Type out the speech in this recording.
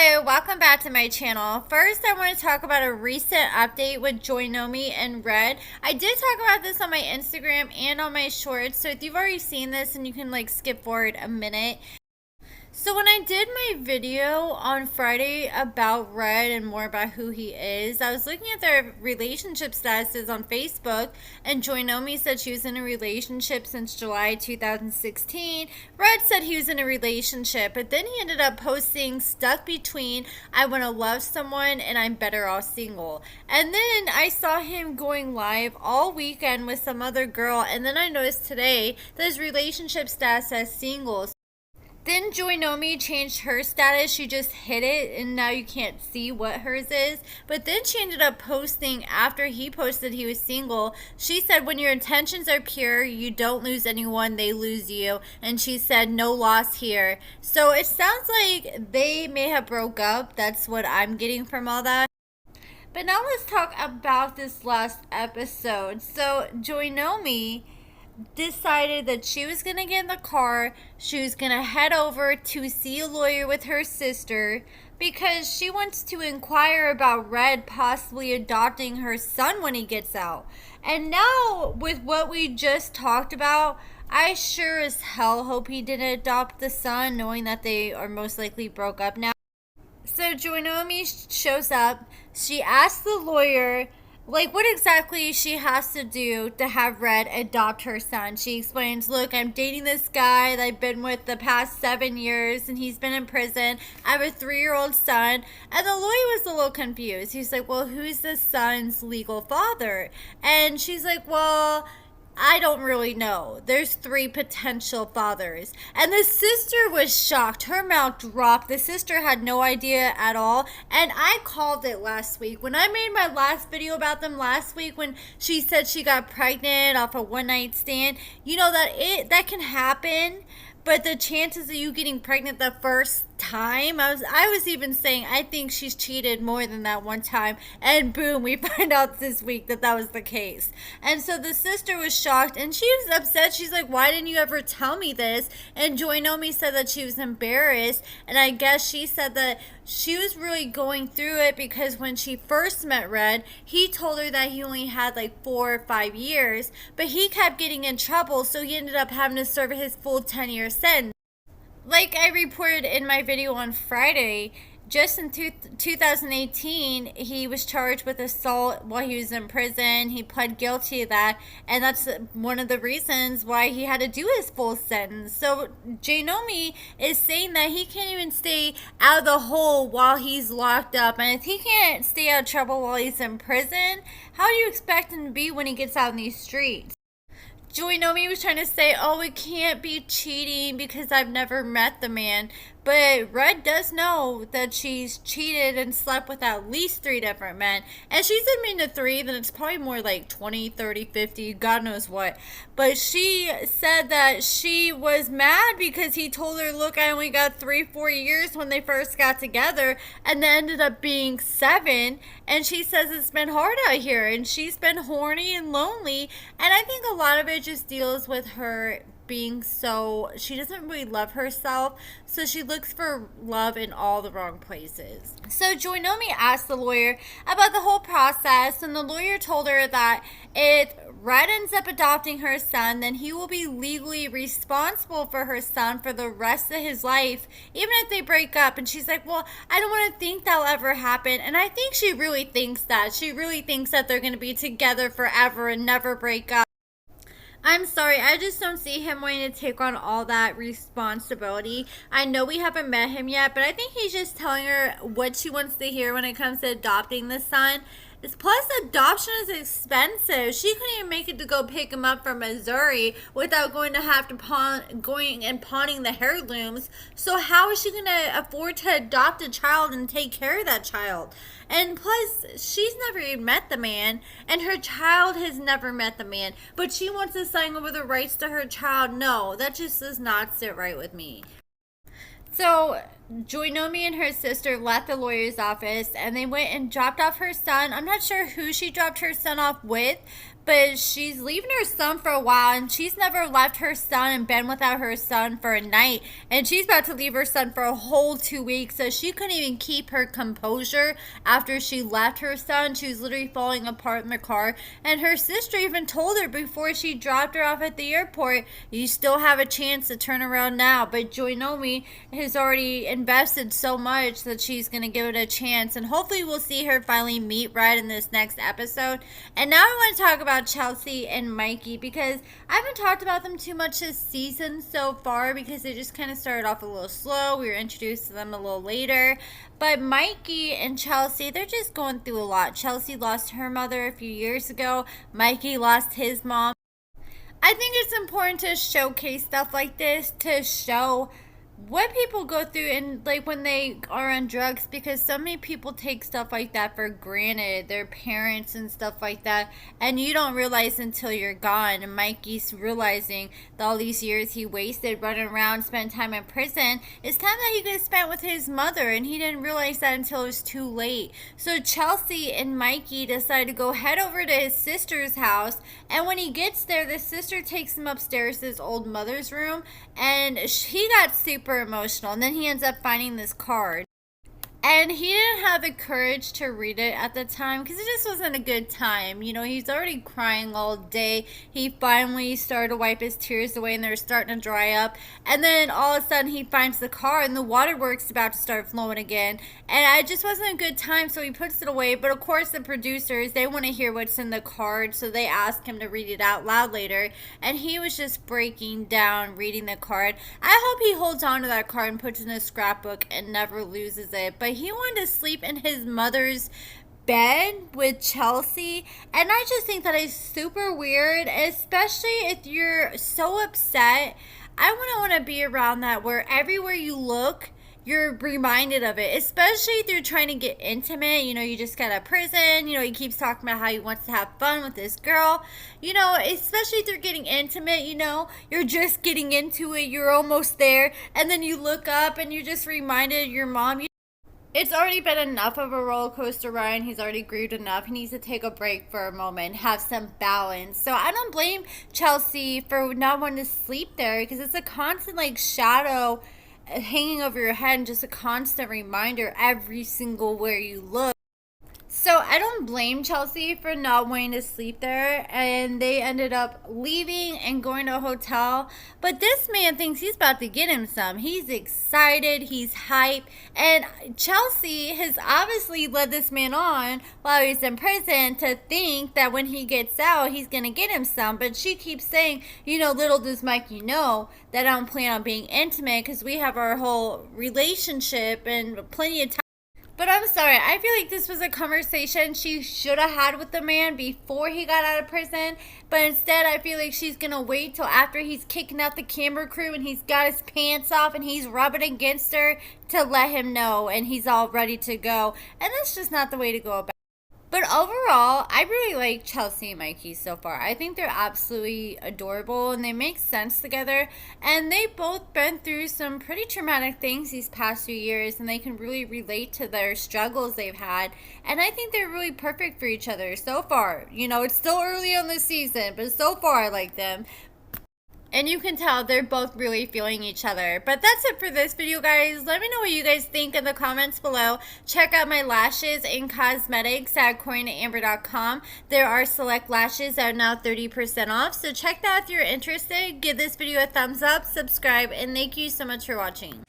Hello, welcome back to my channel. First, I want to talk about a recent update with Joynomi and Redd. I did talk about this on my Instagram and on my shorts, so if you've already seen this, and you can skip forward a minute. So when I did my video on Friday about Redd and more about who he is, I was looking at their relationship statuses on Facebook, and Joynomi said she was in a relationship since July 2016. Redd said he was in a relationship, but then he ended up posting stuck between I want to love someone and I'm better off single. And then I saw him going live all weekend with some other girl, and then I noticed today that his relationship status says single. Then Joynomi changed her status. She just hid it, and now you can't see what hers is. But then she ended up posting after he posted he was single. She said, when your intentions are pure, you don't lose anyone, they lose you. And she said, no loss here. So it sounds like they may have broke up. That's what I'm getting from all that. But now let's talk about this last episode. So Joynomi decided that she was going to get in the car, she was going to head over to see a lawyer with her sister because she wants to inquire about Redd possibly adopting her son when he gets out. And now, with what we just talked about, I sure as hell hope he didn't adopt the son, knowing that they are most likely broke up now. So Joynomi shows up, she asks the lawyer what exactly she has to do to have Redd adopt her son. She explains, look, I'm dating this guy that I've been with the past 7 years, and he's been in prison. I have a 3-year-old son. And the lawyer was a little confused. He's like, well, who's the son's legal father? And she's like, well, I don't really know. There's 3 potential fathers. And the sister was shocked. Her mouth dropped. The sister had no idea at all. And I called it last week. When I made my last video about them last week, when she said she got pregnant off a one-night stand, you know that can happen. But the chances of you getting pregnant the first time, I was even saying I think she's cheated more than that one time, and boom, we find out this week that was the case. And so the sister was shocked, and she was upset. She's like, why didn't you ever tell me this? And Joynomi said that she was embarrassed, and I guess she said that she was really going through it because when she first met Redd, he told her that he only had 4 or 5 years, but he kept getting in trouble, so he ended up having to serve his full 10-year sentence. Like I reported in my video on Friday, just in 2018, he was charged with assault while he was in prison. He pled guilty to that, and that's one of the reasons why he had to do his full sentence. So Joynomi is saying that he can't even stay out of the hole while he's locked up, and if he can't stay out of trouble while he's in prison, how do you expect him to be when he gets out in these streets? Joynomi was trying to say, oh, it can't be cheating because I've never met the man. But Redd does know that she's cheated and slept with at least 3 different men. And she's admitting to 3, then it's probably more like 20, 30, 50, God knows what. But she said that she was mad because he told her, look, I only got 3, 4 years when they first got together. And then ended up being 7. And she says it's been hard out here. And she's been horny and lonely. And I think a lot of it just deals with her being she doesn't really love herself, so she looks for love in all the wrong places. So Joynomi asked the lawyer about the whole process, and the lawyer told her that if Redd ends up adopting her son, then he will be legally responsible for her son for the rest of his life, even if they break up. And she's like, well, I don't want to think that'll ever happen. And I think she really thinks that. She really thinks that they're going to be together forever and never break up. I'm sorry, I just don't see him wanting to take on all that responsibility. I know we haven't met him yet, but I think he's just telling her what she wants to hear when it comes to adopting the son. Plus, adoption is expensive. She couldn't even make it to go pick him up from Missouri without going and pawning the heirlooms. So how is she going to afford to adopt a child and take care of that child? And plus, she's never even met the man, and her child has never met the man. But she wants to sign over the rights to her child. No, that just does not sit right with me. So Joynomi and her sister left the lawyer's office and they went and dropped off her son. I'm not sure who she dropped her son off with, but she's leaving her son for a while, and she's never left her son and been without her son for a night, and she's about to leave her son for a whole 2 weeks, so she couldn't even keep her composure after she left her son. She was literally falling apart in the car, and her sister even told her before she dropped her off at the airport, you still have a chance to turn around now. But Joynomi has already invested so much that she's going to give it a chance, and hopefully we'll see her finally meet Redd in this next episode. And now I want to talk about Chelsea and Mikey, because I haven't talked about them too much this season so far because they just kind of started off a little slow. We were introduced to them a little later. But Mikey and Chelsea, they're just going through a lot. Chelsea lost her mother a few years ago. Mikey lost his mom. I think it's important to showcase stuff like this to show what people go through, and like when they are on drugs, because so many people take stuff like that for granted, their parents and stuff like that, and you don't realize until you're gone. And Mikey's realizing that all these years he wasted running around, spending time in prison, it's time that he could have spent with his mother, and he didn't realize that until it was too late. So Chelsea and Mikey decide to go head over to his sister's house, and when he gets there, the sister takes him upstairs to his old mother's room, and he got super emotional, and then he ends up finding this card, and he didn't have the courage to read it at the time because it just wasn't a good time. You know, he's already crying all day. He finally started to wipe his tears away, and they're starting to dry up, and then all of a sudden he finds the card, and the waterworks about to start flowing again, and it just wasn't a good time, so he puts it away. But of course the producers, they want to hear what's in the card, so they ask him to read it out loud later, and he was just breaking down reading the card. I hope he holds on to that card and puts it in his scrapbook and never loses it. But he wanted to sleep in his mother's bed with Chelsea, and I just think that is super weird, especially if you're so upset. I wouldn't want to be around that, where everywhere you look you're reminded of it, especially if you're trying to get intimate. You know, you just got out of prison. You know, he keeps talking about how he wants to have fun with this girl. You know, especially if you're getting intimate, you know, you're just getting into it. You're almost there. And then you look up and you're just reminded of your mom. It's already been enough of a roller coaster ride. He's already grieved enough. He needs to take a break for a moment, have some balance. So I don't blame Chelsea for not wanting to sleep there, because it's a constant like shadow hanging over your head and just a constant reminder every single where you look. So I don't blame Chelsea for not wanting to sleep there, and they ended up leaving and going to a hotel. But this man thinks he's about to get him some. He's excited, he's hyped, and Chelsea has obviously led this man on while he's in prison to think that when he gets out, he's going to get him some. But she keeps saying, you know, little does Mikey know that I don't plan on being intimate because we have our whole relationship and plenty of time. But I'm sorry, I feel like this was a conversation she should have had with the man before he got out of prison. But instead, I feel like she's going to wait till after he's kicking out the camera crew and he's got his pants off and he's rubbing against her to let him know and he's all ready to go. And that's just not the way to go about it. But overall, I really like Chelsea and Mikey so far. I think they're absolutely adorable and they make sense together. And they've both been through some pretty traumatic things these past few years, and they can really relate to their struggles they've had. And I think they're really perfect for each other so far. You know, it's still early on the season, but so far I like them. And you can tell they're both really feeling each other. But that's it for this video, guys. Let me know what you guys think in the comments below. Check out my lashes and cosmetics at AccordingtoAmber.com. There are select lashes that are now 30% off. So check that if you're interested. Give this video a thumbs up, subscribe, and thank you so much for watching.